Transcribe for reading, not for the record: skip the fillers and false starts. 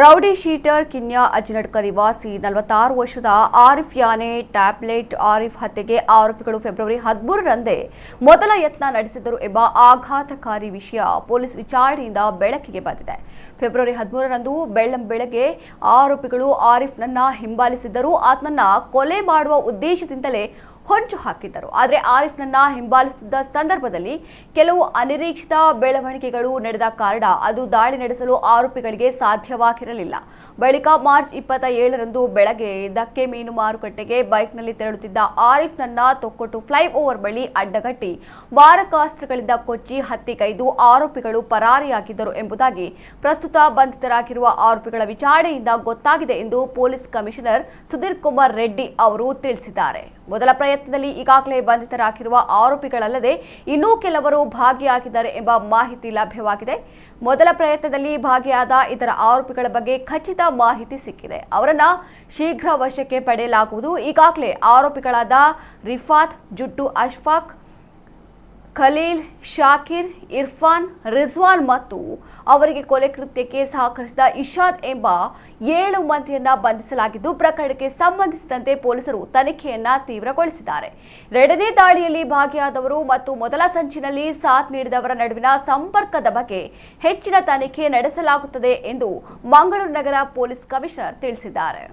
Rowdy sheeter ಕಿನ್ಯಾ ಅಜ್ನಡ್ಕ ನಿವಾಸಿ 46 ವರ್ಷದ ಆರಿಫ್ ಯಾನೆ tablet Arif ಹತ್ಯೆಗೆ ಆರೋಪಿಗಳು ಫೆಬ್ರವರಿ 13ರಂದೇ ಮೊದಲ ಯತ್ನ ನಡೆಸಿದರು ಎಂಬ ಆಘಾತಕಾರಿ ವಿಷಯ ಪೊಲೀಸ್ ವಿಚಾರಣೆಯಿಂದ ಬೆಳಕಿಗೆ ಬಂದಿದೆ. ಫೆಬ್ರವರಿ 13ರಂದು ಬೆಳಗ್ಗೆ ಆರೋಪಿಗಳು ಆರಿಫ್ನನ್ನ ಹಿಂಬಾಲಿಸಿದ್ದರು. ಆತನನ್ನ ಕೊಲೆ ಮಾಡುವ ಉದ್ದೇಶದಿಂದಲೇ ಹೊಂಚು ಹಾಕಿದ್ದರು. ಆದರೆ ಆರಿಫ್ನನ್ನ ಹಿಂಬಾಲಿಸುತ್ತಿದ್ದ ಸಂದರ್ಭದಲ್ಲಿ ಕೆಲವು ಅನಿರೀಕ್ಷಿತ ಬೆಳವಣಿಗೆಗಳು ನಡೆದ ಕಾರಣ ಅದು ದಾಳಿ ನಡೆಸಲು ಆರೋಪಿಗಳಿಗೆ ಸಾಧ್ಯವಾಗಿರಲಿಲ್ಲ. ಬಳಿಕ ಮಾರ್ಚ್ 27ರಂದು ಬೆಳಗ್ಗೆ ದಕ್ಕೆ ಮೀನು ಮಾರುಕಟ್ಟೆಗೆ ಬೈಕ್ನಲ್ಲಿ ತೆರಳುತ್ತಿದ್ದ ಆರಿಫ್ನನ್ನ ತೊಕ್ಕೊಟ್ಟು ಫ್ಲೈಓವರ್ ಬಳಿ ಅಡ್ಡಗಟ್ಟಿ ಮಾರಕಾಸ್ತ್ರಗಳಿಂದ ಕೊಚ್ಚಿ ಹತ್ಯೆಗೈದು ಆರೋಪಿಗಳು ಪರಾರಿಯಾಗಿದ್ದರು ಎಂಬುದಾಗಿ ಪ್ರಸ್ತುತ ಬಂಧಿತರಾಗಿರುವ ಆರೋಪಿಗಳ ವಿಚಾರಣೆಯಿಂದ ಗೊತ್ತಾಗಿದೆ ಎಂದು ಪೊಲೀಸ್ ಕಮಿಷನರ್ ಸುಧೀರ್ ಕುಮಾರ್ ರೆಡ್ಡಿ ಅವರು ತಿಳಿಸಿದ್ದಾರೆ. ಮೊದಲ ಪ್ರಯತ್ನದಲ್ಲಿ ಈಗಾಗಲೇ ಬಂಧಿತರಾಗಿರುವ ಆರೋಪಿಗಳಲ್ಲದೆ ಇನ್ನೂ ಕೆಲವರು ಭಾಗಿಯಾಗಿದ್ದಾರೆ ಎಂಬ ಮಾಹಿತಿ ಲಭ್ಯವಾಗಿದೆ. ಮೊದಲ ಪ್ರಯತ್ನದಲ್ಲಿ ಭಾಗಿಯಾದ ಇತರ ಆರೋಪಿಗಳ ಬಗ್ಗೆ ಖಚಿತ ಮಾಹಿತಿ ಸಿಕ್ಕಿದೆ. ಅವರನ್ನ ಶೀಘ್ರ ವಶಕ್ಕೆ ಪಡೆಯಲಾಗುವುದು. ಈಗಾಗಲೇ ಆರೋಪಿಗಳಾದ ರಿಫಾತ್, ಜುಟ್ಟು ಅಶ್ಫಾಕ್, ಖಲೀಲ್, ಶಾಕಿರ್, ಇರ್ಫಾನ್, ರಿಜ್ವಾನ್ ಮತ್ತು ಅವರಿಗೆ ಕೊಲೆ ಕೃತ್ಯಕ್ಕೆ ಸಹಕರಿಸಿದ ಇಶಾದ್ ಎಂಬ 7 ಮಂದಿಯನ್ನ ಬಂಧಿಸಲಾಗಿದ್ದು, ಪ್ರಕರಣಕ್ಕೆ ಸಂಬಂಧಿಸಿದಂತೆ ಪೊಲೀಸರು ತನಿಖೆಯನ್ನ ತೀವ್ರಗೊಳಿಸಿದ್ದಾರೆ. ಎರಡನೇ ದಾಳಿಯಲ್ಲಿ ಭಾಗಿಯಾದವರು ಮತ್ತು ಮೊದಲ ಸಂಚಿನಲ್ಲಿ ಸಾಥ್ ನೀಡಿದವರ ನಡುವಿನ ಸಂಪರ್ಕದ ಬಗ್ಗೆ ಹೆಚ್ಚಿನ ತನಿಖೆ ನಡೆಸಲಾಗುತ್ತದೆ ಎಂದು ಮಂಗಳೂರು ನಗರ ಪೊಲೀಸ್ ಕಮಿಷನರ್ ತಿಳಿಸಿದ್ದಾರೆ.